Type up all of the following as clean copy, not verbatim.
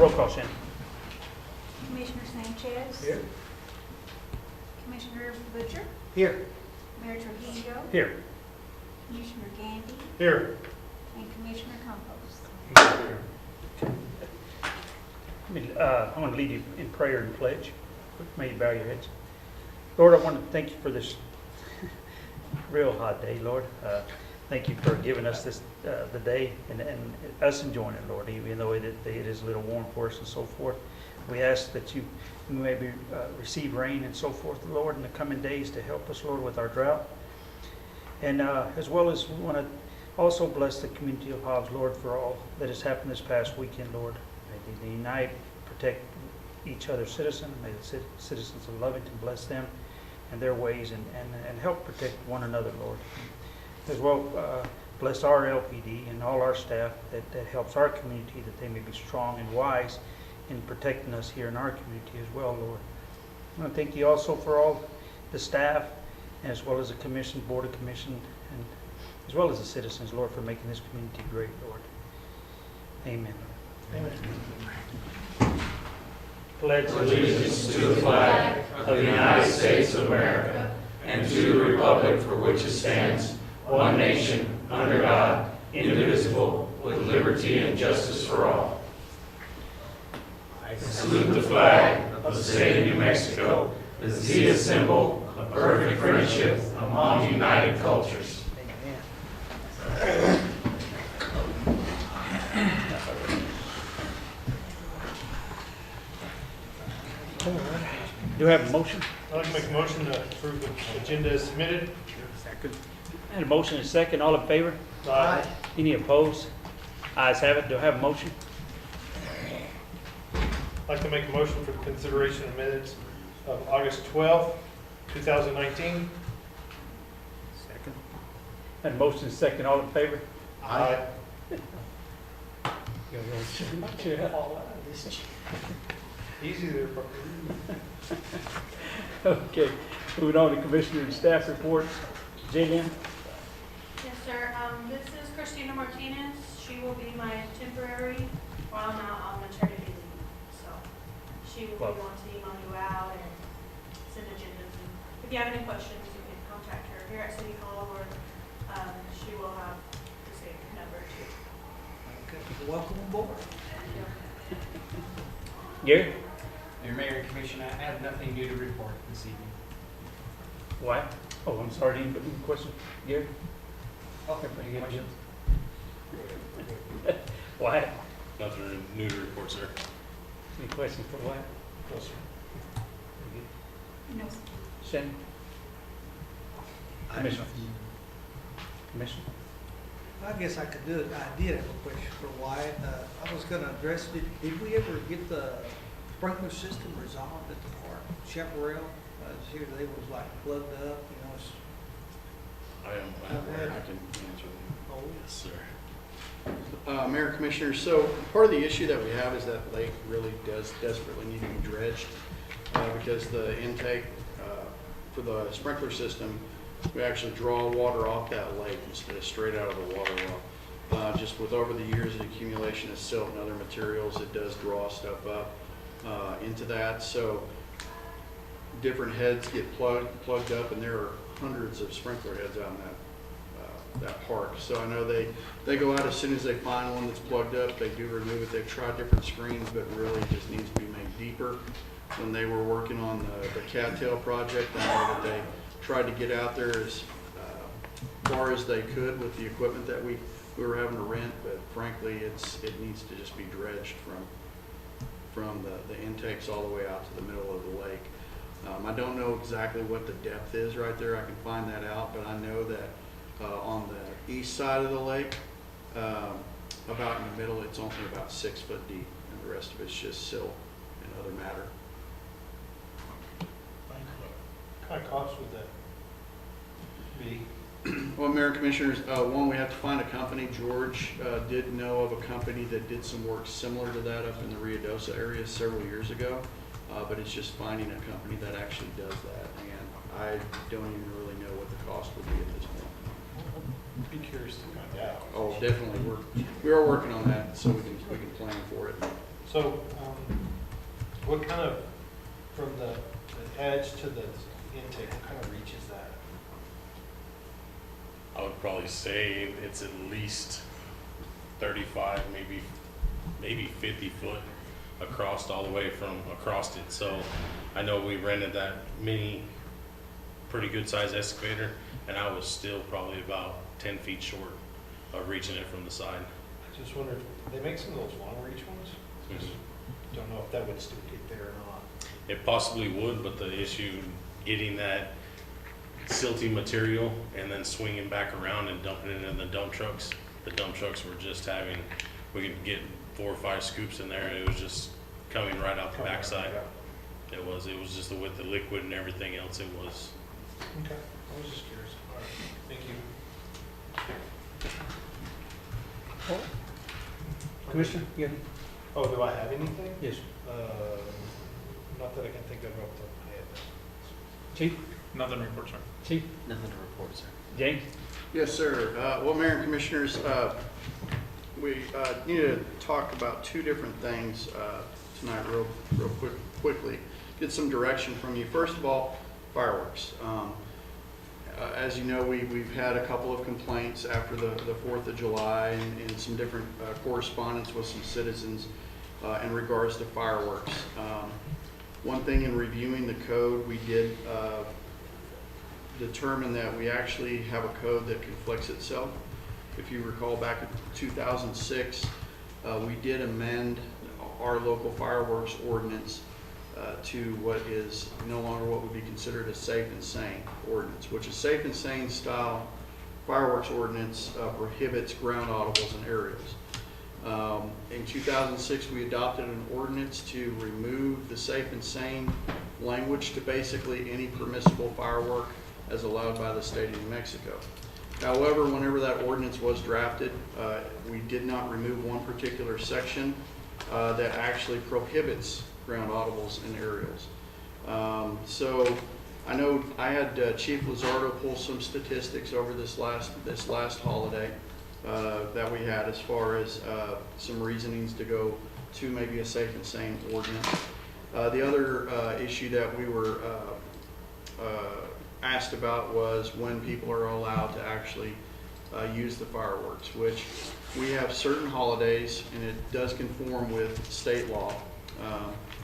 roll call, Shannon. Commissioner Sanchez. Here. Commissioner Butcher. Here. Mayor Trujillo. Here. Commissioner Gandy. Here. And Commissioner Campos. I want to lead you in prayer and pledge. May you bow your heads. Lord, I want to thank you for this real hot day, Lord. Thank you for giving us this the day and us enjoying it, Lord, even though it is a little warm for us and so forth. We ask that you maybe receive rain and so forth, Lord, in the coming days to help us, Lord, with our drought. And as well as we want to also bless the community of Hobbs, Lord, for all that has happened this past weekend, Lord. May they unite, protect each other's citizens. May the citizens of Lovington bless them and their ways and help protect one another, Lord. As well, bless our LPD and all our staff that helps our community, that they may be strong and wise in protecting us here in our community as well, Lord. I want to thank you also for all the staff, as well as the commission, board of commission, and as well as the citizens, Lord, for making this community great, Lord. Amen. Amen. Pledge allegiance to the flag of the United States of America and to the republic for which it stands, one nation, under God, indivisible, with liberty and justice for all. I salute the flag of the state of New Mexico, the Zeta symbol of perfect friendship among united cultures. Amen. Do you have a motion? I'd like to make a motion to approve the agenda as submitted. Second. And a motion and a second. All in favor? Aye. Any opposed? Ayes have it. Do I have a motion? I'd like to make a motion for consideration of minutes of August 12th, 2019. Second. And a motion and a second. All in favor? Aye. Easy there. Okay. Moving on to Commissioner and staff reports. Jillian? Yes, sir. This is Christina Martinez. She will be my temporary while I'm out on maternity leave. So she will be on to email you out and send agendas. And if you have any questions, you can contact her here at City Hall, or she will have the same number too. Okay, welcome aboard. Gary? Your Mayor and Commissioner, I have nothing new to report this evening. Why? Oh, I'm sorry. Any questions? Gary? Okay, Everybody good? questions? Why? Nothing new to report, sir. Any questions for Wyatt? No, sir. No. Shannon? Commissioner? Commissioner? I guess I could do it. I did have a question for Wyatt. I was gonna address, did we ever get the sprinkler system resolved at the park? Chaparral, I was here, they was like plugged up, you know, it's, I can answer them. oh, Yes, sir. Mayor and Commissioners, so part of the issue that we have is that lake really does desperately need to be dredged because the intake for the sprinkler system, we actually draw water off that lake instead of straight out of the water well. Just with over the years, the accumulation of silt and other materials, it does draw stuff up into that. So different heads get plugged up, and there are hundreds of sprinkler heads out in that park. So I know they go out as soon as they find one that's plugged up. They do remove it. They've tried different screens, but really it just needs to be made deeper. When they were working on the cattail project, I know that they tried to get out there as far as they could with the equipment that we were having to rent, but frankly it needs to just be dredged from the intakes all the way out to the middle of the lake. I don't know exactly what the depth is right there. I can find that out, but I know that on the east side of the lake, about in the middle, it's only about 6 foot deep, and the rest of it's just silt and other matter. What kind of cost would that be? Well, Mayor and Commissioners, one, we have to find a company. George did know of a company that did some work similar to that up in the Ruidoso area several years ago, but it's just finding a company that actually does that, and I don't even really know what the cost would be at this point. Be curious to find out. Oh, definitely, we are working on that, so we can plan for it. So, what kind of, from the edge to the intake, what kind of reach is that? I would probably say it's at least 35, maybe 50 foot across all the way from across it. So I know we rented that mini, pretty good sized excavator, and I was still probably about 10 feet short of reaching it from the side. I just wondered, they make some of those long reach ones? Just don't know if that would still get there or not. It possibly would, but the issue getting that silty material and then swinging back around and dumping it in the dump trucks. The dump trucks were just having, we could get 4 or 5 scoops in there, and it was just coming right out the backside. It was just with the liquid and everything else. It was. Okay, I was just curious. All right, thank you. Commissioner, you have any? Oh, do I have anything? Yes. Not that I can think of off the top of my head. Chief? Nothing to report, sir. Chief? Nothing to report, sir. James? Yes, sir. Well, Mayor and Commissioners, we need to talk about 2 different things tonight real quickly. Get some direction from you. First of all, fireworks. As you know, we've had a couple of complaints after the 4th of July and some different correspondence with some citizens in regards to fireworks. One thing in reviewing the code, we did determine that we actually have a code that conflicts itself. If you recall back in 2006, we did amend our local fireworks ordinance to what is no longer what would be considered a safe and sane ordinance, which is safe and sane style fireworks ordinance prohibits ground audibles and aerials. In 2006, we adopted an ordinance to remove the safe and sane language to basically any permissible firework as allowed by the state of New Mexico. However, whenever that ordinance was drafted, we did not remove one particular section that actually prohibits ground audibles and aerials. So I know I had Chief Lizardo pull some statistics over this last holiday that we had as far as some reasonings to go to maybe a safe and sane ordinance. The other issue that we were asked about was when people are allowed to actually use the fireworks, which we have certain holidays, and it does conform with state law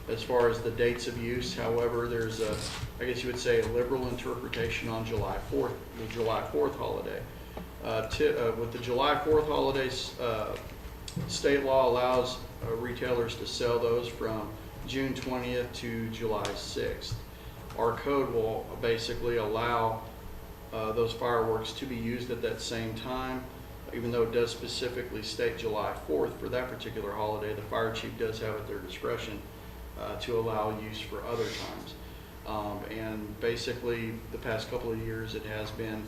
as far as the dates of use. However, there's a, I guess you would say, a liberal interpretation on July 4th, the July 4th holiday. With the July 4th holidays, state law allows retailers to sell those from June 20th to July 6th. Our code will basically allow those fireworks to be used at that same time, even though it does specifically state July 4th for that particular holiday. The fire chief does have at their discretion to allow use for other times. And basically, the past couple of years, it has been,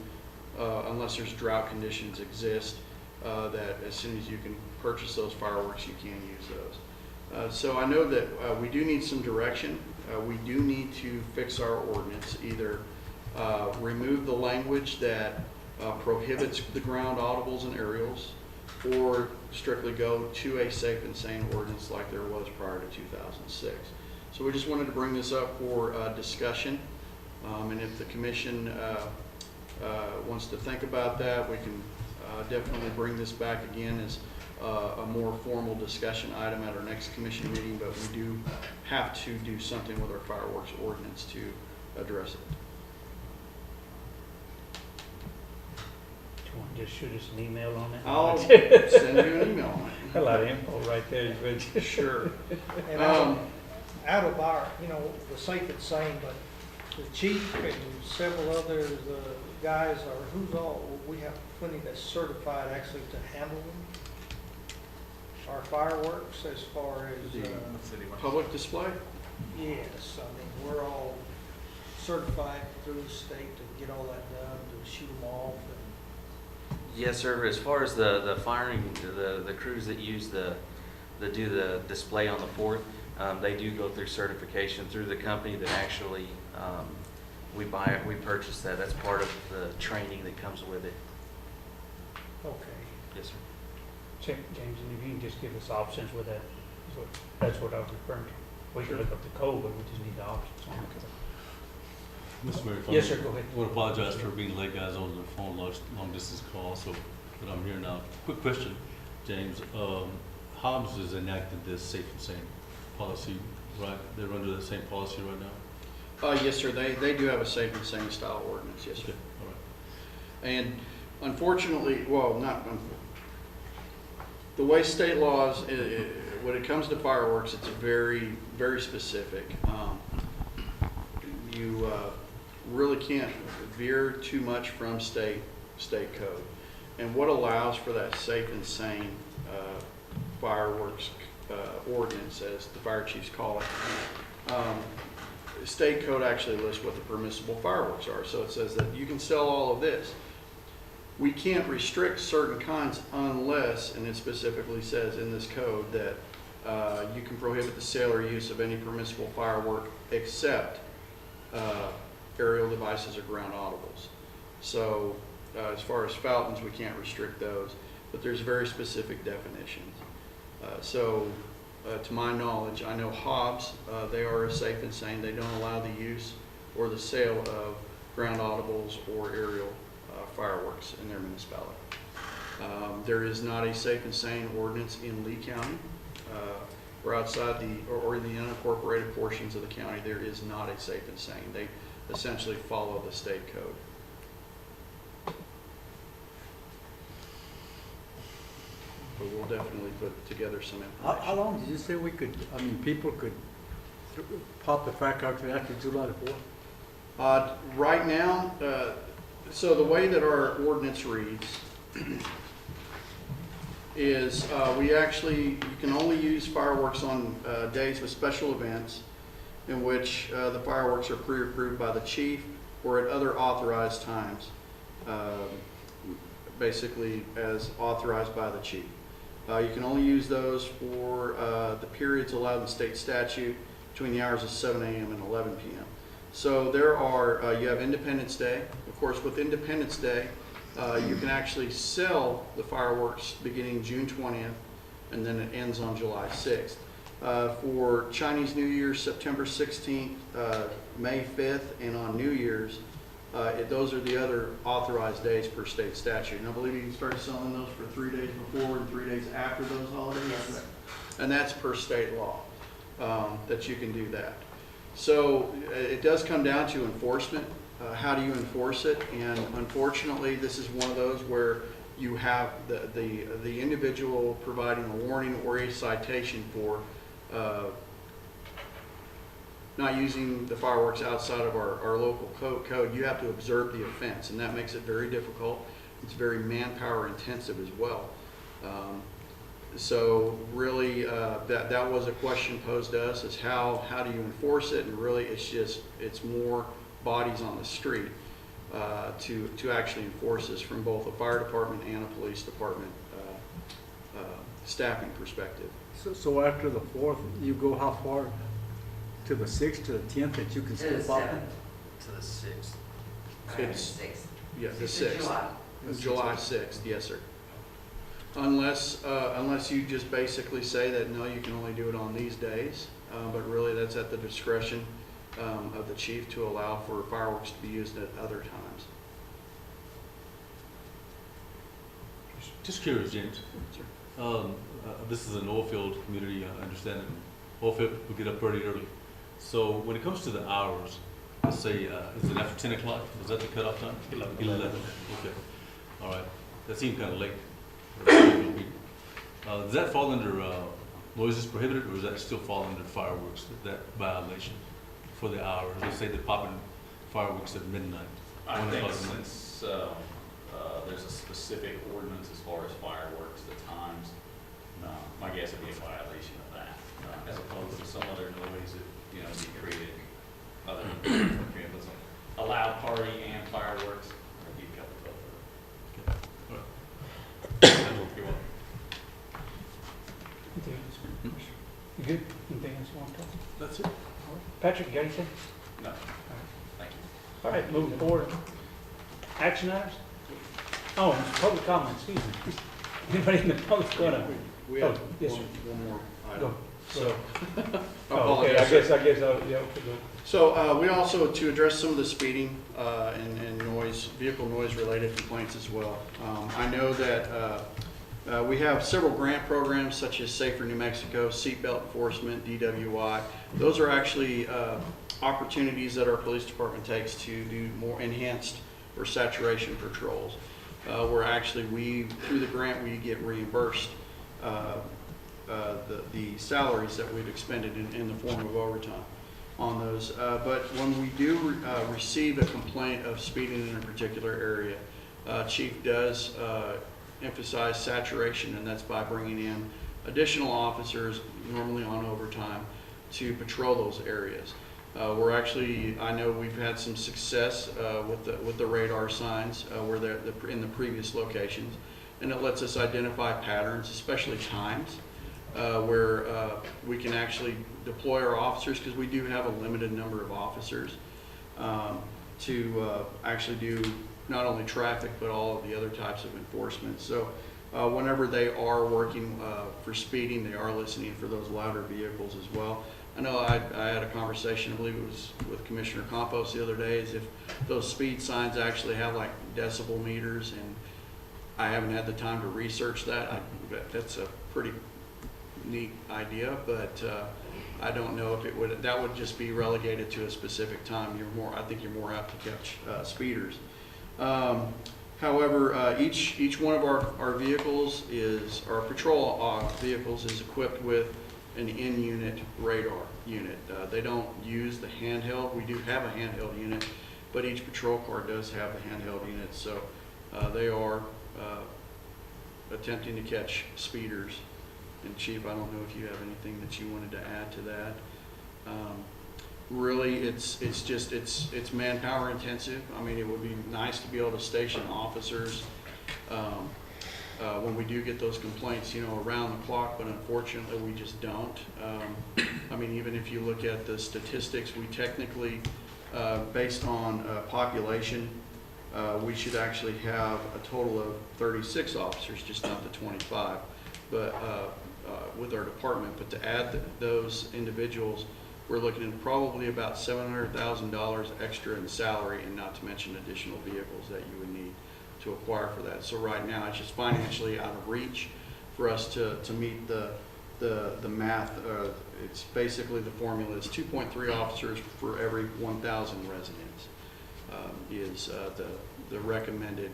unless there's drought conditions exist, that as soon as you can purchase those fireworks, you can use those. So I know that we do need some direction. We do need to fix our ordinance, either remove the language that prohibits the ground audibles and aerials, or strictly go to a safe and sane ordinance like there was prior to 2006. So we just wanted to bring this up for discussion, and if the commission wants to think about that, we can definitely bring this back again as a more formal discussion item at our next commission meeting, but we do have to do something with our fireworks ordinance to address it. Do you want to just shoot us an email on that? I'll send you an email on it. A lot of info right there. Sure. And out of our, the safe and sane, but the chief and several other guys, or who's all, we have plenty that's certified actually to handle them. Our fireworks, as far as, The public display? yes, we're all certified through the state to get all that done, to shoot them off. Yes, sir. As far as the firing, the crews that use that do the display on the 4th, they do go through certification through the company that actually we purchase that. That's part of the training that comes with it. Okay. Yes, sir. James, and if you can just give us options with that as that's what I was referring to. We can look up the code, but we just need the options on it. Mr. Mayor, if I Yes, may, sir, go ahead. I want to apologize for being late, guys, on the phone, long distance call, but I'm here now. Quick question, James. Hobbs has enacted this safe and sane policy, right? They're under the same policy right now? Yes, sir, they do have a safe and sane style ordinance, yes, sir. Okay, all right. And unfortunately, well, the way state laws, when it comes to fireworks, it's very, very specific. You really can't veer too much from state code. And what allows for that safe and sane fireworks ordinance, as the fire chiefs call it, state code actually lists what the permissible fireworks are. So it says that you can sell all of this. We can't restrict certain kinds unless, and it specifically says in this code that you can prohibit the sale or use of any permissible firework except aerial devices or ground audibles. So as far as fountains, we can't restrict those, but there's very specific definitions. To my knowledge, I know Hobbs, they are a safe and sane. They don't allow the use or the sale of ground audibles or aerial fireworks in their municipality. There is not a safe and sane ordinance in Lee County. Or outside or in the unincorporated portions of the county, there is not a safe and sane. They essentially follow the state code. But we'll definitely put together some information. How long did you say people could pop the firecrackers after July the 4th? Right now, so the way that our ordinance reads is you can only use fireworks on days with special events in which the fireworks are pre-approved by the chief or at other authorized times, basically as authorized by the chief. You can only use those for the periods allowed in state statute between the hours of 7 a.m. and 11 p.m. So there are, you have Independence Day. Of course, with Independence Day, you can actually sell the fireworks beginning June 20th, and then it ends on July 6th. For Chinese New Year, September 16th, May 5th, and on New Year's, those are the other authorized days per state statute. And I believe you can start selling those for 3 days before and 3 days after those holidays. Yes. And that's per state law, that you can do that. So it does come down to enforcement. How do you enforce it? And unfortunately, this is one of those where you have the individual providing a warning or a citation for not using the fireworks outside of our local code. You have to observe the offense, and that makes it very difficult. It's very manpower intensive as well. So really, that was a question posed to us, is how do you enforce it? And really, it's more bodies on the street to actually enforce this from both a fire department and a police department staffing perspective. So after the 4th, you go how far? To the 6th, to the 10th, that you can To the still pop 7th. them? To the 6th. It's- 6th. Yeah, the 6th of 6th. July. July 6th, yes, sir. Unless you just basically say that, no, you can only do it on these days, but really that's at the discretion of the chief to allow for fireworks to be used at other times. Just curious, James. This is an oil field community, I understand. Oil field people get up pretty early. So when it comes to the hours, let's say, is it after 10 o'clock? Is that the cutoff time? 11. Okay. All right. That seemed kind of late. Does that fall under noises prohibited, or does that still fall under fireworks, that violation for the hours? Let's say they're popping fireworks at midnight. I 1 think o'clock at night. since there's a specific ordinance as far as fireworks, the times, my guess would be a violation of that, as opposed to some other noise that, be created other than a loud party and fireworks, or be a couple of both. Okay. All right. You're welcome. Anything else? You good? Anything else you want to talk about? That's it. All right. Patrick, you got anything? No, thank you. All right, moving forward. Action items? Oh, and public comment, excuse me. Anybody in the public going to? We have Oh, yes, sir. one more Go. item. So, I Oh, okay, apologize. I guess, yeah, okay, go. So we also, to address some of the speeding and noise, vehicle noise related complaints as well. I know that we have several grant programs such as Safer New Mexico, seatbelt enforcement, DWI. Those are actually opportunities that our police department takes to do more enhanced or saturation patrols. Where actually through the grant, we get reimbursed the salaries that we've expended in the form of overtime on those. But when we do receive a complaint of speeding in a particular area, Chief does emphasize saturation, and that's by bringing in additional officers, normally on overtime, to patrol those areas. I know we've had some success with the radar signs where they're in the previous locations, and it lets us identify patterns, especially times, where we can actually deploy our officers, because we do have a limited number of officers to actually do not only traffic but all of the other types of enforcement. So whenever they are working for speeding, they are listening for those louder vehicles as well. I know I had a conversation, I believe it was with Commissioner Campos the other day, is if those speed signs actually have like decibel meters, and I haven't had the time to research that. That's a pretty neat idea, but I don't know if that would just be relegated to a specific time. I think you're more apt to catch speeders. However, each one of our vehicles our patrol vehicles is equipped with an in-unit radar unit. They don't use the handheld. We do have a handheld unit, but each patrol car does have the handheld unit. So they are attempting to catch speeders. And Chief, I don't know if you have anything that you wanted to add to that. Really, it's manpower intensive. I mean, it would be nice to be able to station officers when we do get those complaints, around the clock, but unfortunately we just don't. I mean, even if you look at the statistics, we technically, based on population, we should actually have a total of 36 officers, just not the 25, but with our department. But to add those individuals, we're looking at probably about $700,000 extra in salary, and not to mention additional vehicles that you would need to acquire for that. So right now, it's just financially out of reach for us to meet the math. It's basically, the formula is 2.3 officers for every 1,000 residents is the recommended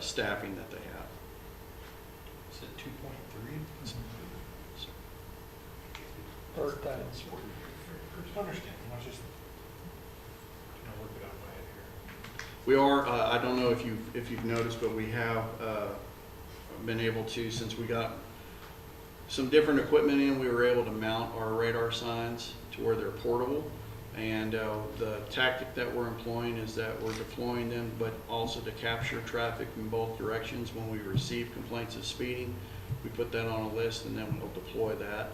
staffing that they have. Is it 2.3? Per time. I understand. I was just trying to work it out in my head here. We are, I don't know if you've noticed, but we have been able to, since we got some different equipment in, we were able to mount our radar signs to where they're portable. And the tactic that we're employing is that we're deploying them, but also to capture traffic in both directions. When we receive complaints of speeding, we put that on a list, and then we'll deploy that.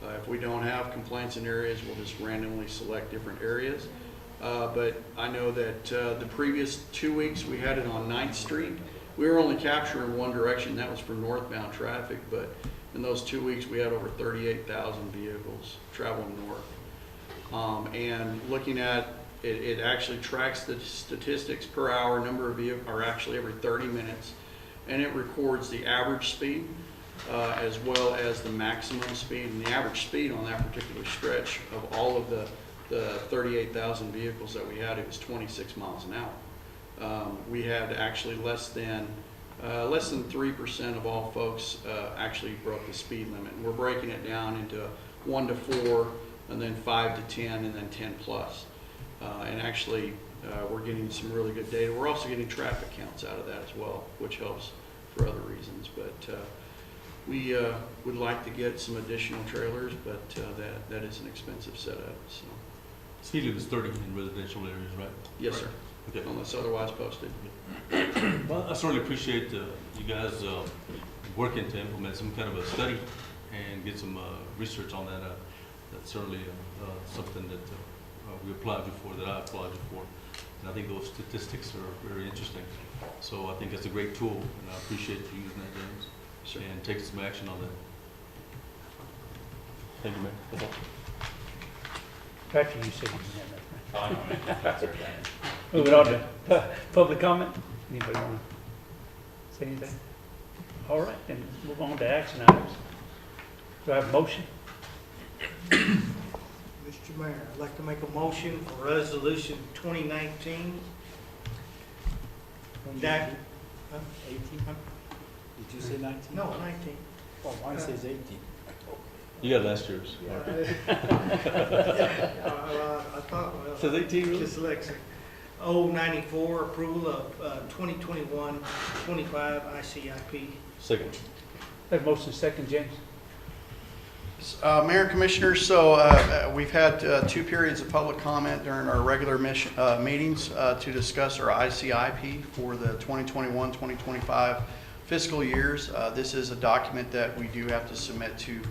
If we don't have complaints in areas, we'll just randomly select different areas. But I know that the previous 2 weeks we had it on 9th Street. We were only capturing one direction, that was for northbound traffic, but in those 2 weeks we had over 38,000 vehicles traveling north. And looking at it, it actually tracks the statistics per hour, number of vehicles, or actually every 30 minutes, and it records the average speed as well as the maximum speed. And the average speed on that particular stretch of all of the 38,000 vehicles that we had, it was 26 miles an hour. We had actually less than 3% of all folks actually broke the speed limit. And we're breaking it down into 1 to 4, and then 5 to 10, and then 10 plus. And actually, we're getting some really good data. We're also getting traffic counts out of that as well, which helps for other reasons. But we would like to get some additional trailers, but that is an expensive setup. So. Speed limit is 30 in residential areas, right? Yes, sir. Okay. Unless otherwise posted. Well, I certainly appreciate you guys working to implement some kind of a study and get some research on that. That's certainly something that we applaud you for, that I applaud you for. And I think those statistics are very interesting. So I think that's a great tool, and I appreciate you using that, James, Sure. and taking some action on that. Thank you, Mayor. That's all. Patrick, you said you didn't have nothing. Oh, no, man, that's okay. Moving on to public comment. Anybody want to say anything? All right, then move on to action items. Do I have a motion? Mr. Mayor, I'd like to make a motion for resolution 2019. That, 18? Did you say 19? no, 19. Oh, mine says 18. You got last year's. Mark. I thought, well. Says 18, really? Dyslexic. 094, approval of 2021-25 ICIP. Second. Have motion second, James. Mayor and Commissioners, so we've had 2 periods of public comment during our regular meetings to discuss our ICIP for the 2021-2025 fiscal years. This is a document that we do have to submit to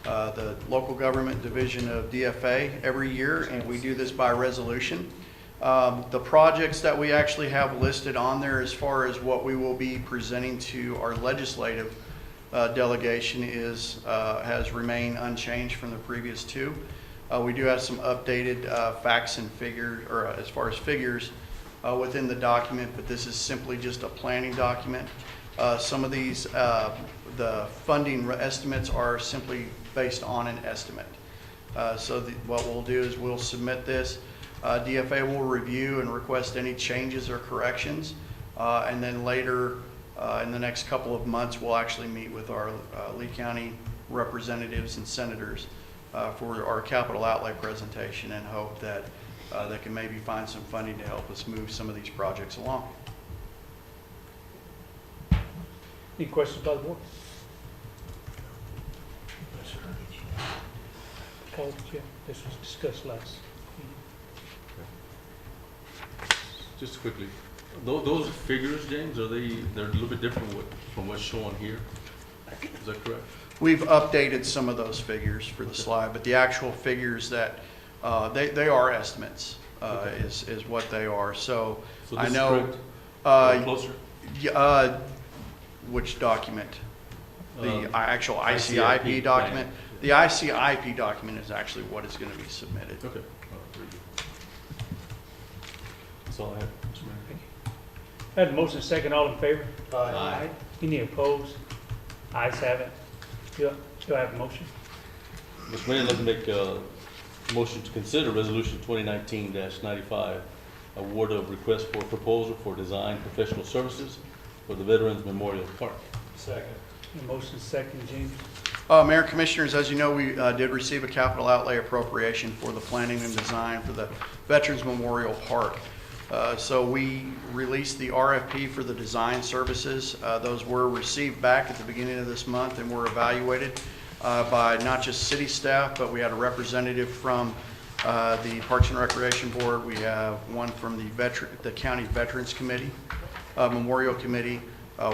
the local government division of DFA every year, and we do this by resolution. The projects that we actually have listed on there as far as what we will be presenting to our legislative delegation has remained unchanged from the previous 2. We do have some updated facts and figures, or as far as figures within the document, but this is simply just a planning document. Some of these, the funding estimates are simply based on an estimate. What we'll do is we'll submit this. DFA will review and request any changes or corrections, and then later in the next couple of months, we'll actually meet with our Lee County representatives and senators for our capital outlay presentation, and hope that they can maybe find some funding to help us move some of these projects along. Any questions by the board? Paul, yeah, this was discussed last. Just quickly, those figures, James, they're a little bit different from what's shown here? Is that correct? We've updated some of those figures for the slide, but the actual figures that, they are estimates, is what they are. So So I this is know, correct? Closer? which document? The actual ICIP ICIP document? The ICIP document is actually what is going to be submitted. Okay. All right, very good. That's all I have, Mr. Mayor. I have a motion second, all in favor? Aye. Any opposed? Ayes have it. Do I have a motion? Mr. Mayor, I'd like to make a motion to consider Resolution 2019-95, award of request for proposal for design professional services for the Veterans Memorial Park. Second. A motion second, James. Mayor and Commissioners, as you know, we did receive a capital outlay appropriation for the planning and design for the Veterans Memorial Park. So we released the RFP for the design services. Those were received back at the beginning of this month and were evaluated by not just city staff, but we had a representative from the Parks and Recreation Board. We have one from the County Veterans Committee, Memorial Committee.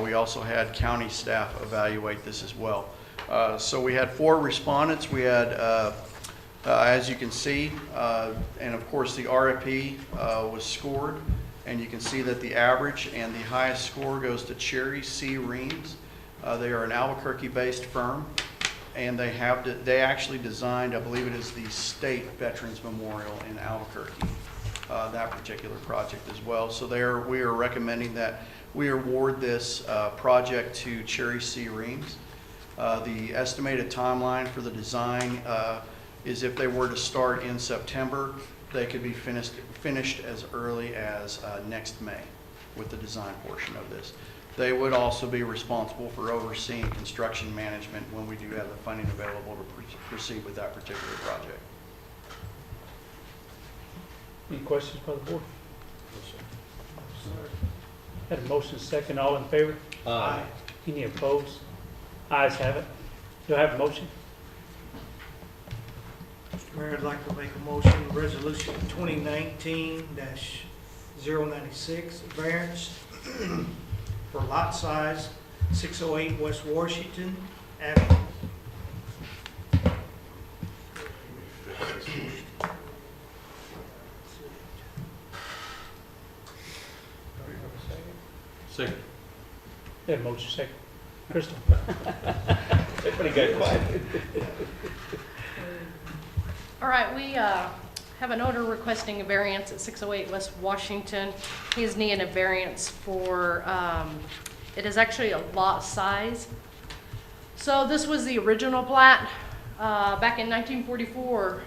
We also had county staff evaluate this as well. So we had 4 respondents. We had, as you can see, and of course the RFP was scored, and you can see that the average and the highest score goes to Cherry C. Reams. They are an Albuquerque-based firm, and they actually designed, I believe it is the State Veterans Memorial in Albuquerque, that particular project as well. So we are recommending that we award this project to Cherry C. Reams. The estimated timeline for the design is if they were to start in September, they could be finished as early as next May with the design portion of this. They would also be responsible for overseeing construction management when we do have the funding available to proceed with that particular project. Any questions by the board? Had a motion second, all in favor? Aye. Any opposed? Ayes have it. Do I have a motion? Mr. Mayor, I'd like to make a motion, resolution 2019-096, variance for lot size 608 West Washington Avenue. Second. Had a motion second. Crystal? Everybody got quiet. All right, we have an owner requesting a variance at 608 West Washington. He's needing a variance for, it is actually a lot size. So this was the original plat. Back in 1944,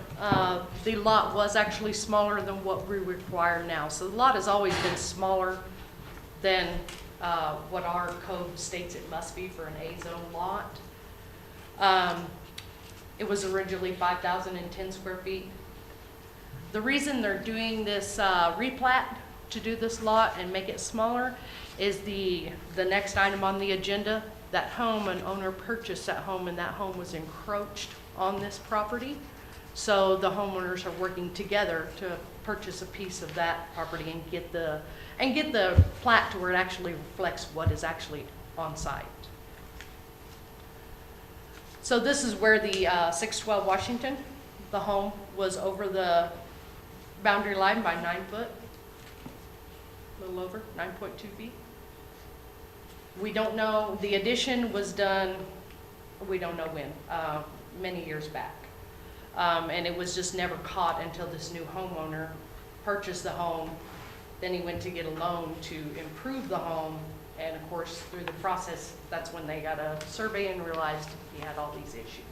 the lot was actually smaller than what we require now. So the lot has always been smaller than what our code states it must be for an A-zone lot. It was originally 5,010 square feet. The reason they're doing this replat to do this lot and make it smaller is the next item on the agenda. That home, an owner purchased that home, and that home was encroached on this property. So the homeowners are working together to purchase a piece of that property and get the plat to where it actually reflects what is actually on site. So this is where the 612 Washington, the home was over the boundary line by 9 foot, a little over 9.2 feet. We don't know, the addition was done, we don't know when, many years back. And it was just never caught until this new homeowner purchased the home. Then he went to get a loan to improve the home. And of course, through the process, that's when they got a survey and realized he had all these issues.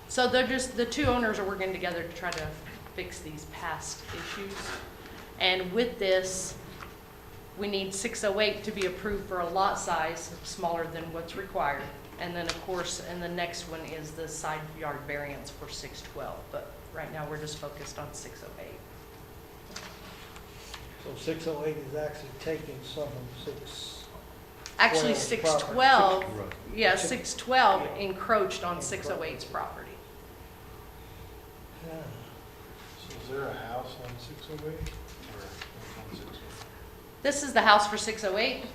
So they're just, the two owners are working together to try to fix these past issues. And with this, we need 608 to be approved for a lot size smaller than what's required. And then of course, and the next one is the side yard variance for 612. But right now we're just focused on 608. So 608 is actually taking some of 6. Actually, 612, Right. yeah, 612 encroached on 608's property. Yeah. So is there a house on 608 or on 608? This is the house for 608.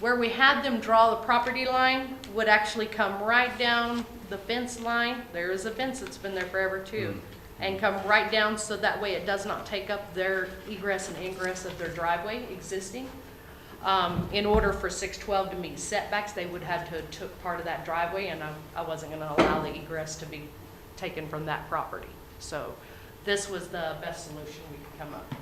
Where we had them draw the property line would actually come right down the fence line. There is a fence that's been there forever too. And come right down so that way it does not take up their egress and ingress of their driveway existing. In order for 612 to meet setbacks, they would have to took part of that driveway, and I wasn't going to allow the egress to be taken from that property. So this was the best solution we could come up with.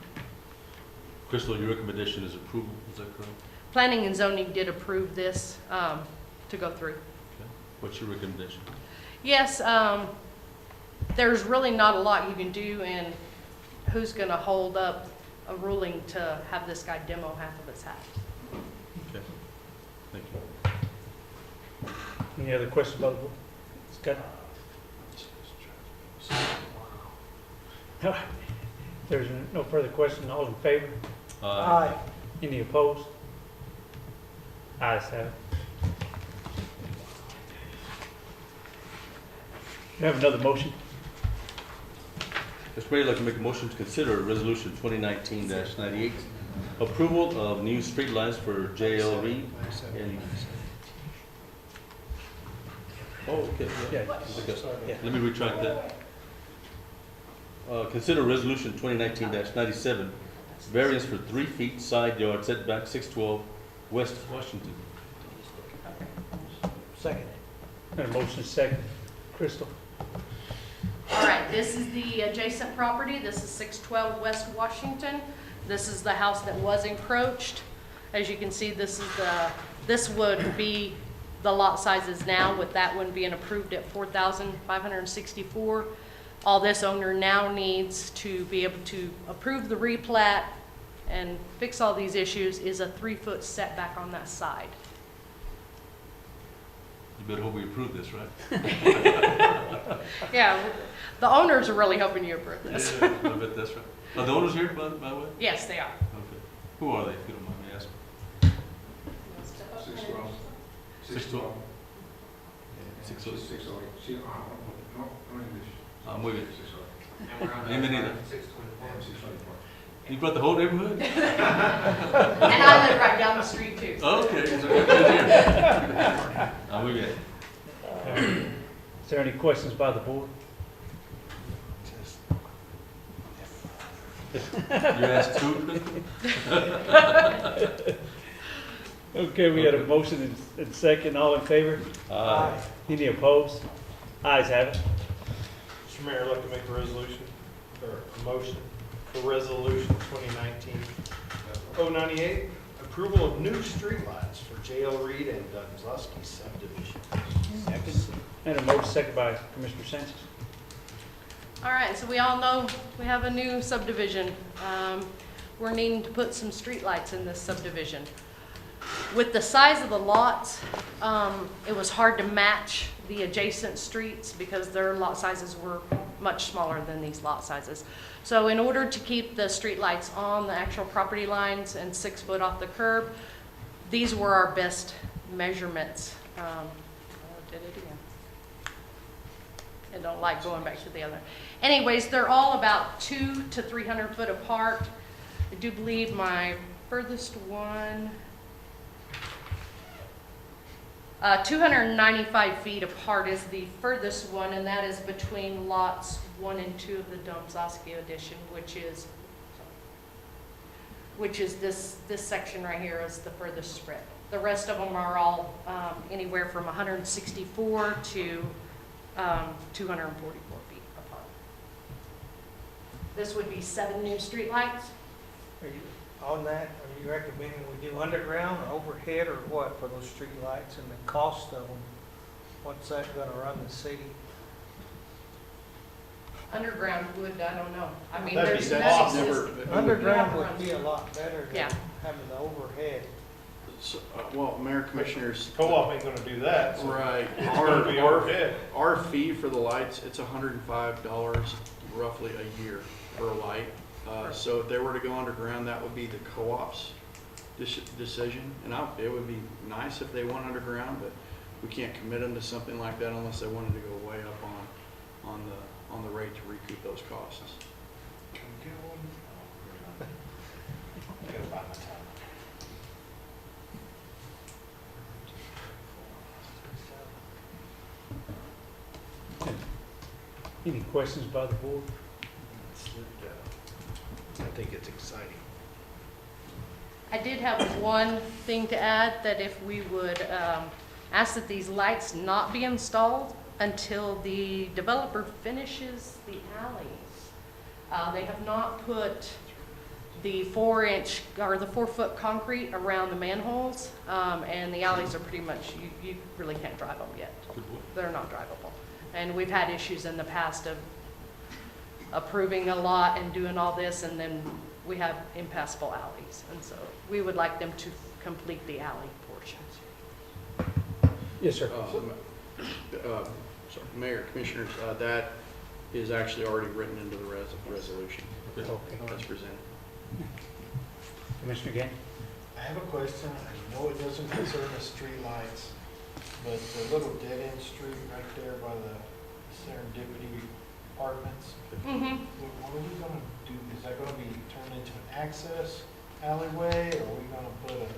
Crystal, your recommendation is approval, is that correct? Planning and zoning did approve this to go through. Okay. What's your recommendation? Yes, there's really not a lot you can do, and who's going to hold up a ruling to have this guy demo half of his house? Okay, thank you. Any other questions about the board? Scott? There's no further question. All in favor? Aye. Any opposed? Ayes have it. You have another motion? Mr. Mayor, I'd like to make a motion to consider Resolution 2019-98, approval of new street lines for JL Reed and... Oh, okay, yeah. Yeah. Let me retract that. Consider Resolution 2019-97, variance for 3 feet side yard setback 612 West Washington. Second. And a motion second. Crystal? All right, this is the adjacent property. This is 612 West Washington. This is the house that was encroached. As you can see, this would be the lot sizes now, with that one being approved at 4,564. All this owner now needs to be able to approve the replat and fix all these issues is a 3-foot setback on that side. You better hope we approve this, right? Yeah, the owners are really hoping you approve this. Yeah, I bet that's right. Are the owners here, by the way? Yes, they are. Okay. Who are they, if you don't mind me asking? 612. 612? 608. I'm with you. Amen either. You brought the whole neighborhood? And I live right down the street too. Okay, so we're good here. I'm with you. Is there any questions by the board? You asked two? Okay, we had a motion and second. All in favor? Aye. Any opposed? Ayes have it. Mr. Mayor, I'd like to make a resolution, or a motion for resolution 2019-098, approval of new streetlights for J.L. Reed and Dunzluski subdivision. And a motion second by Commissioner Sanchez. All right, so we all know we have a new subdivision. We're needing to put some streetlights in this subdivision. With the size of the lots, it was hard to match the adjacent streets because their lot sizes were much smaller than these lot sizes. So in order to keep the streetlights on the actual property lines and 6 foot off the curb, these were our best measurements. Did it again. I don't like going back to the other. Anyways, they're all about 200 to 300 foot apart. I do believe my furthest one, 295 feet apart is the furthest one, and that is between lots 1 and 2 of the Domzowski addition, which is this section right here is the furthest spread. The rest of them are all anywhere from 164 to 244 feet apart. This would be 7 new streetlights. Are you, on that, are you recommending we do underground or overhead or what for those streetlights and the cost of them? What's that gonna run the city? Underground would, I don't know. I mean, That'd be there's that's none never- existing. Underground would be a lot better Yeah. than having the overhead. So, well, Mayor Commissioners. Co-op ain't gonna do that. So Right. It's gonna be overhead. Our fee for the lights, it's $105 roughly a year per light. So if they were to go underground, that would be the co-op's decision. And it would be nice if they went underground, but we can't commit them to something like that unless they wanted to go way up on the rate to recoup those costs. Can we get one? I gotta buy my time. Any questions by the board? I think it's exciting. I did have one thing to add, that if we would ask that these lights not be installed until the developer finishes the alleys. They have not put the 4-inch or the 4-foot concrete around the manholes, and the alleys are pretty much, you really can't drive them yet. They're not drivable. And we've had issues in the past of approving a lot and doing all this, and then we have impassable alleys. And so we would like them to complete the alley portions. Yes, sir. Sorry, Mayor, Commissioners, that is actually already written into the resolution Okay. that's presented. Commissioner Gandy? I have a question. I know it doesn't concern the streetlights, but the little dead-end street right there by the Serendipity Apartments, Mm-hmm. what are we gonna do? Is that gonna be turned into an access alleyway? Or are we gonna put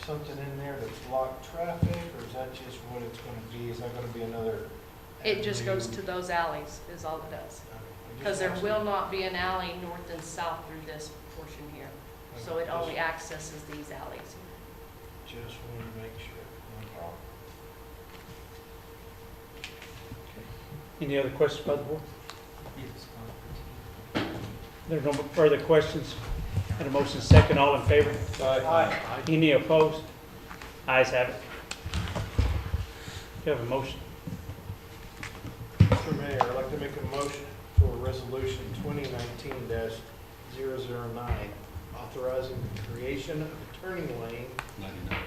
something in there to block traffic? Or is that just what it's gonna be? Is that gonna be another? It just goes avenue? to those alleys is all it does. Okay, I Because just there want will not be an alley north and south through this portion here. So it only accesses these alleys. Just wanted to make sure. No problem. Any other questions by the board? There are no further questions. And a motion second, all in favor? Aye. Any opposed? Ayes have it. You have a motion. Mr. Mayor, I'd like to make a motion for resolution 2019-009, authorizing the creation of a turning lane. 99.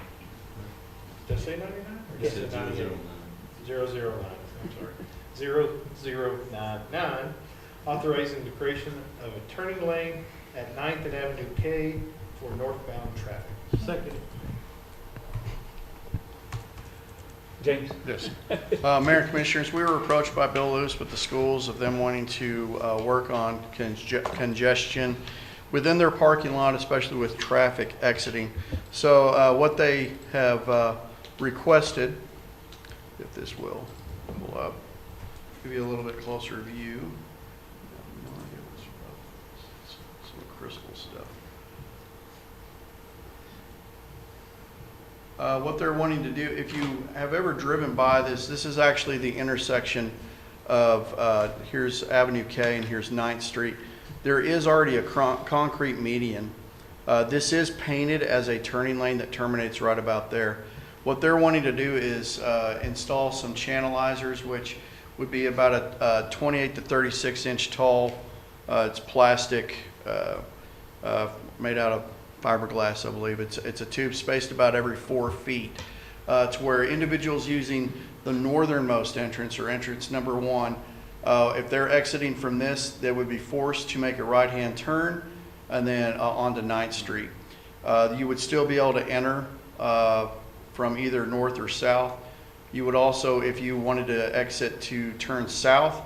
Did I say 99? Or Yes, did I say 009. 009, I'm sorry. 0099, authorizing the creation of a turning lane at 9th and Avenue K for northbound traffic. Second. James? Yes. Mayor and Commissioners, we were approached by Bill Lewis with the schools of them wanting to work on congestion within their parking lot, especially with traffic exiting. So what they have requested, if this will pull up, give you a little bit closer view. No idea what's some crystal stuff. What they're wanting to do, if you have ever driven by this is actually the intersection of, here's Avenue K and here's 9th Street. There is already a concrete median. This is painted as a turning lane that terminates right about there. What they're wanting to do is install some channelizers, which would be about a 28 to 36 inch tall. It's plastic, made out of fiberglass, I believe. It's a tube spaced about every 4 feet. To where individuals using the northernmost entrance or entrance number 1, if they're exiting from this, they would be forced to make a right-hand turn and then onto 9th Street. You would still be able to enter from either north or south. You would also, if you wanted to exit to turn south,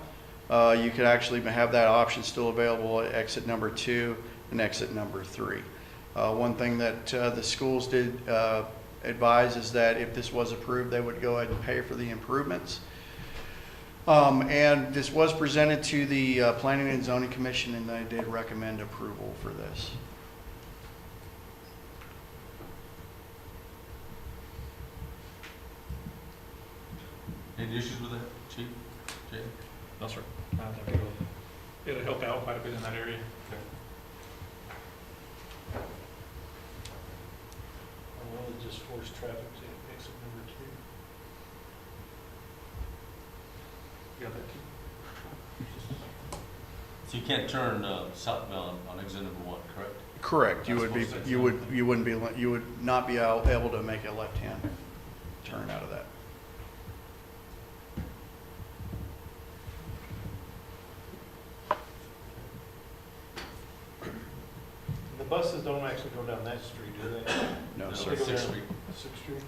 you could actually have that option still available at exit number 2 and exit number 3. One thing that the schools did advise is that if this was approved, they would go ahead and pay for the improvements. And this was presented to the Planning and Zoning Commission, and they did recommend approval for this. Any issues with that, Chief? Jay? No, sir. I think it'll help out quite a bit in that area. Or will it just force traffic to exit number 2? You got that too? So you can't turn southbound on exit number 1, correct? Correct. You would not be able to make a left-hand turn out of that. The buses don't actually go down that street, do they? No, No, sir. They go 6th down Street. 6th Street?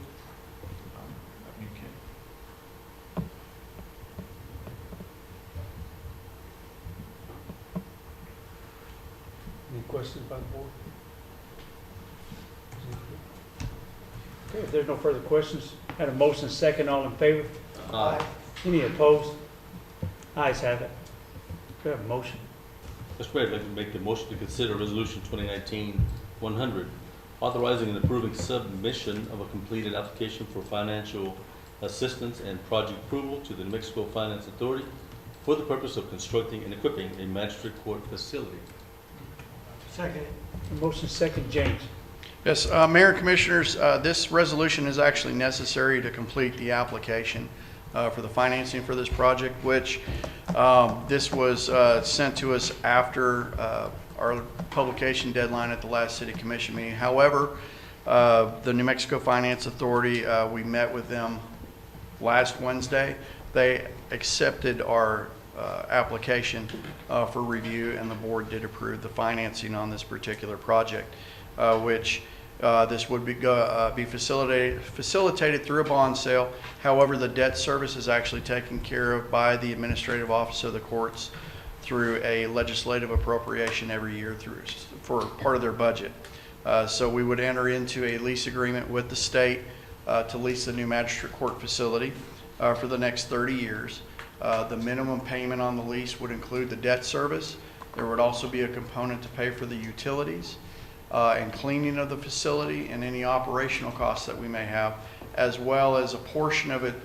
Avenue K. Any questions by the board? Okay, if there's no further questions, had a motion second, all in favor? Any opposed? Ayes have it. Do I have a motion? Mr. Mayor, I'd like to make the motion to consider Resolution 2019-100, authorizing and approving submission of a completed application for financial assistance and project approval to the New Mexico Finance Authority for the purpose of constructing and equipping a magistrate court facility. Second. Motion second, James. Yes, Mayor and Commissioners, this resolution is actually necessary to complete the application for the financing for this project, which this was sent to us after our publication deadline at the last City Commission meeting. However, the New Mexico Finance Authority, we met with them last Wednesday. They accepted our application for review, and the board did approve the financing on this particular project, which this would be facilitated through a bond sale. However, the debt service is actually taken care of by the Administrative Office of the Courts through a legislative appropriation every year for part of their budget. So we would enter into a lease agreement with the state to lease the new magistrate court facility for the next 30 years. The minimum payment on the lease would include the debt service. There would also be a component to pay for the utilities and cleaning of the facility and any operational costs that we may have, as well as a portion of it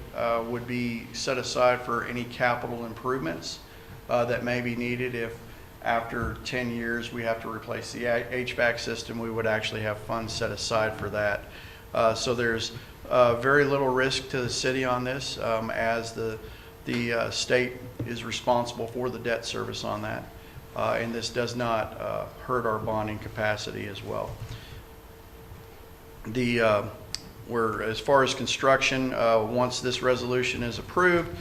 would be set aside for any capital improvements that may be needed. If after 10 years we have to replace the HVAC system, we would actually have funds set aside for that. So there's very little risk to the city on this, as the state is responsible for the debt service on that. And this does not hurt our bonding capacity as well. As far as construction, once this resolution is approved,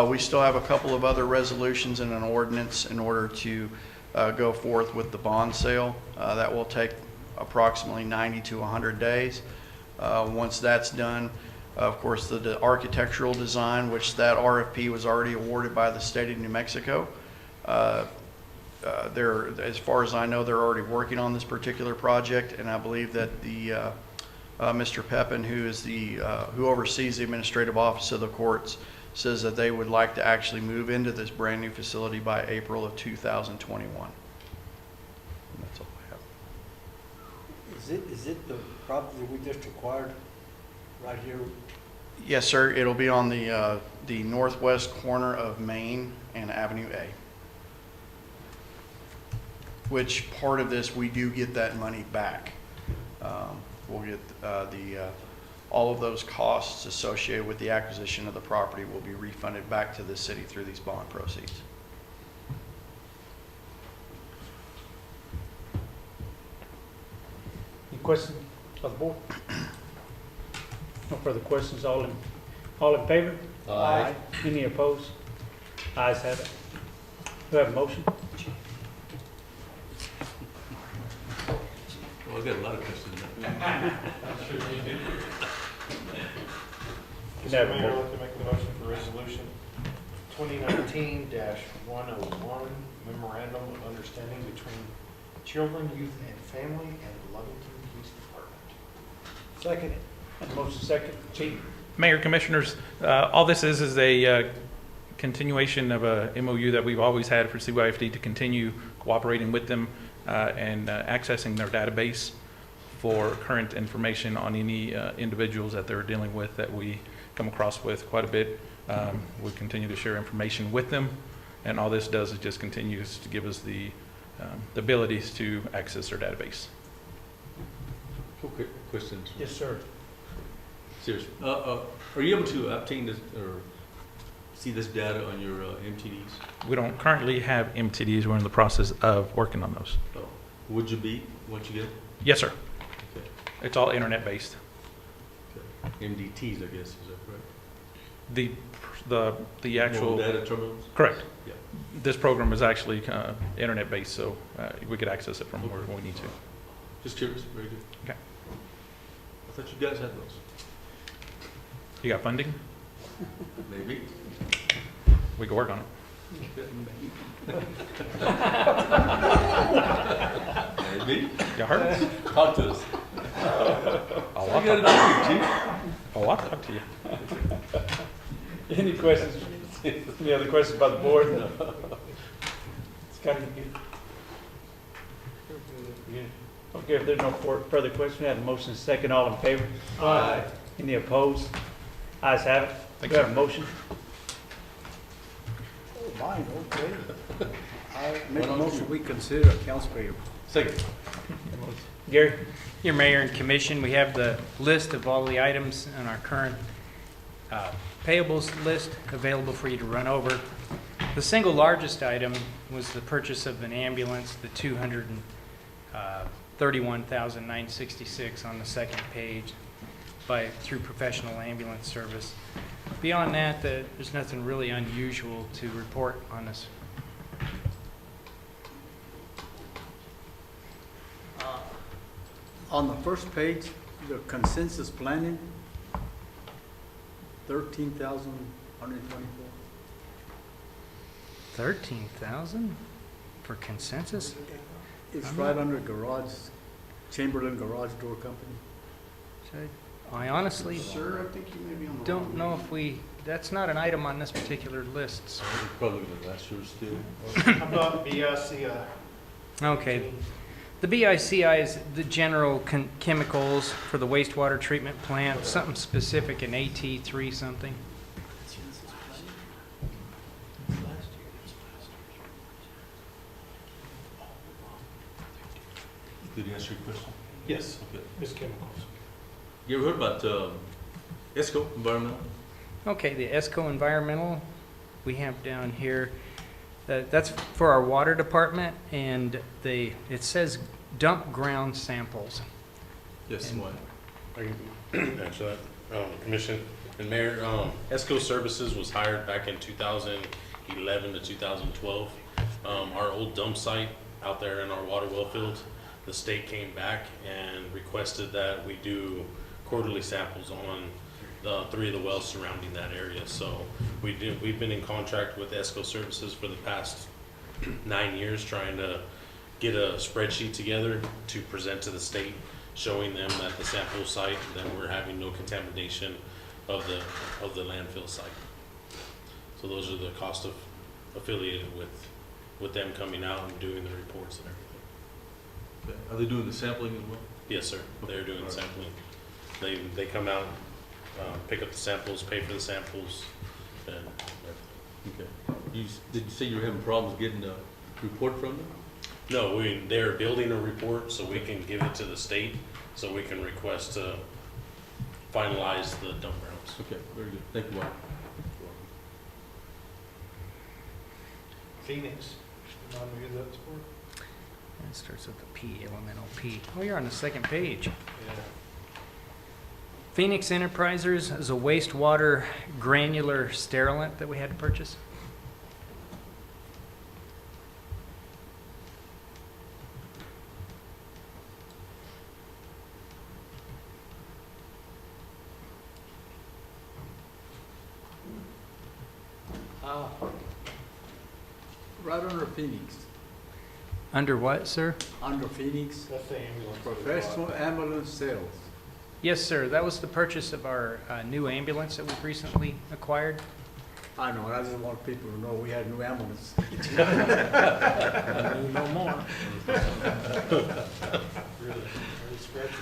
we still have a couple of other resolutions and an ordinance in order to go forth with the bond sale. That will take approximately 90 to 100 days. Once that's done, of course, the architectural design, which that RFP was already awarded by the state of New Mexico. As far as I know, they're already working on this particular project, and I believe that the Mr. Pepin, who oversees the Administrative Office of the Courts, says that they would like to actually move into this brand new facility by April of 2021. And that's all I have. Is it the property we just acquired? right here. Yes, sir. It'll be on the northwest corner of Main and Avenue A. Which part of this, we do get that money back. We'll get all of those costs associated with the acquisition of the property will be refunded back to the city through these bond proceeds. Any questions of the board? No further questions, all in favor? Aye. Any opposed? Ayes have it. Do I have a motion? Well, I got a lot of questions now. Can I Mr. have a Mayor, I'd mo- like to make the motion for resolution 2019-101, memorandum of understanding between Children, Youth, and Family and the Lovington Police Department. Second. Have a motion second, Chief? Mayor, Commissioners, all this is a continuation of a MOU that we've always had for CYFD to continue cooperating with them and accessing their database for current information on any individuals that they're dealing with that we come across with quite a bit. We continue to share information with them, and all this does is just continues to give us the abilities to access their database. Okay, questions? Yes, sir. Seriously. Are you able to obtain this or see this data on your MTDs? We don't currently have MTDs. We're in the process of working on those. Oh. Would you be once you get it? Yes, sir. Okay. It's all internet-based. Okay. MDTs, I guess, is that correct? The actual... Mobile data terminals? Correct. Yeah. This program is actually internet-based, so we could access it from where we need to. Just curious. Very good. Okay. I thought you guys had those. You got funding? Maybe. We can work on it. Maybe. You heard us? Talk to us. I'll You gotta talk do it, Chief. I'll talk to you. Any questions? Any other questions by the board? Scotty, you good? Okay, if there's no further questions, we have a motion second, all in favor? Aye. Any opposed? Ayes have it. Thank Do I have you. a motion? Oh, mine, okay. I make a motion, we consider accounts payable. Second. Gary? Your Mayor and Commission, we have the list of all the items in our current payables list available for you to run over. The single largest item was the purchase of an ambulance, the $231,966 on the second page through Professional Ambulance Service. Beyond that, there's nothing really unusual to report on this. On the first page, the consensus planning, 13,124. 13,000 for consensus? It's right under garage, Chamberlain Garage Door Company. I honestly Sir, I think you may be on the don't know wrong if that's not an item on this particular list. So. Probably the last year still. How about BICI? Okay. The BICI is the general chemicals for the wastewater treatment plant, something specific in AT3 something. Did he answer your question? Yes, Okay. Ms. Chemicals. You ever heard about ESCO, environmental? Okay, the ESCO Environmental we have down here, that's for our water department, and it says dump ground samples. Yes, And- why? I can answer that. Commission and Mayor, ESCO Services was hired back in 2011 to 2012. Our old dump site out there in our water well field, the state came back and requested that we do quarterly samples on the 3 of the wells surrounding that area. So we've been in contract with ESCO Services for the past 9 years, trying to get a spreadsheet together to present to the state, showing them that the sample site, that we're having no contamination of the landfill site. So those are the costs affiliated with them coming out and doing the reports and everything. Okay. Are they doing the sampling as well? Yes, sir. They're doing the sampling. They come out pick up the samples, pay for the samples, and Okay. Did you say you were having problems getting a report from them? no, they're building a report so we can give it to the state, so we can request to finalize the dump grounds. Okay, very good. Thank you, Wyatt. Phoenix, remind me who that's for? It starts with the P, elemental P. Oh, you're on the second page. Yeah. Phoenix Enterprises is a wastewater granular sterilant that we had to purchase. Right under Phoenix, Under what, sir? under Phoenix, That's the ambulance. professional ambulance sales. Yes, sir. That was the purchase of our new ambulance that we've recently acquired. I know, I just want people to know we had new ambulance. No more. Really scratchy.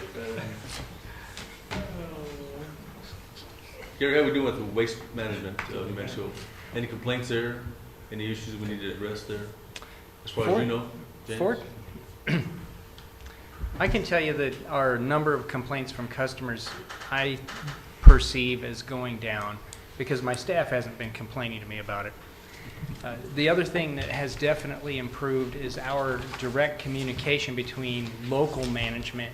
Gary, how we doing with the waste management, New Mexico? Any complaints there? Any issues we need to address there? As far as you know, James? Ford? I can tell you that our number of complaints from customers, I perceive as going down because my staff hasn't been complaining to me about it. The other thing that has definitely improved is our direct communication between local management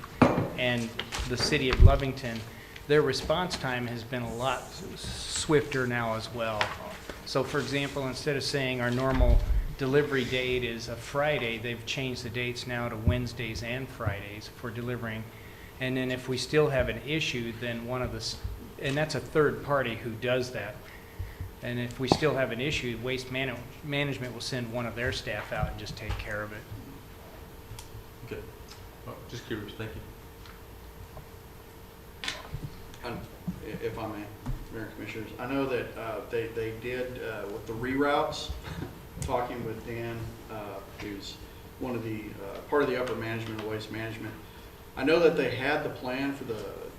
and the city of Lovington. Their response time has been a lot swifter now as well. So for example, instead of saying our normal delivery date is a Friday, they've changed the dates now to Wednesdays and Fridays for delivering. And then if we still have an issue, then and that's a third party who does that. And if we still have an issue, Waste Management will send one of their staff out and just take care of it. Okay. Just curious, thank you. If I may, Mayor and Commissioners, I know that they did with the reroutes, talking with Dan, who's one of the part of the upper management of Waste Management. I know that they had the plan for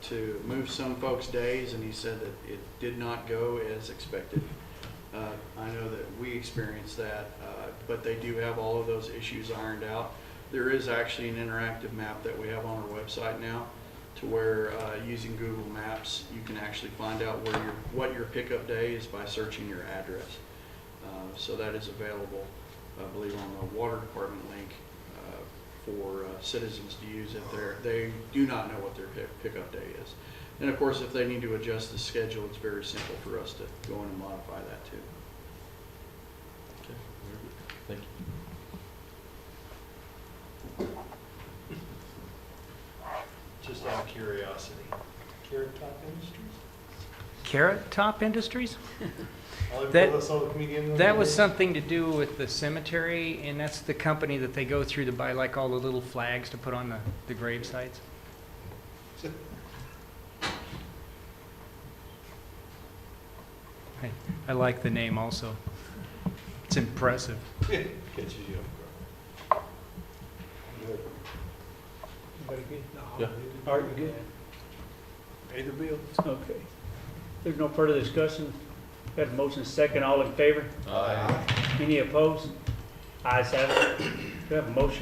to move some folks' days, and he said that it did not go as expected. I know that we experienced that, but they do have all of those issues ironed out. There is actually an interactive map that we have on our website now, to where using Google Maps, you can actually find out what your pickup day is by searching your address. So that is available, I believe, on the Water Department link for citizens to use if they do not know what their pickup day is. And of course, if they need to adjust the schedule, it's very simple for us to go in and modify that too. Okay, very good. Thank you. Just out of curiosity, Carrot Top Industries? Carrot Top Industries? I saw the comedian. That was something to do with the cemetery, and that's the company that they go through to buy like all the little flags to put on the grave sites. I like the name also. It's impressive. Catches you off guard. Everybody good? Yeah. All right, you good? Pay the bills. Okay. There's no further discussion. Got a motion second, all in favor? Aye. Any opposed? Ayes have it. We have a motion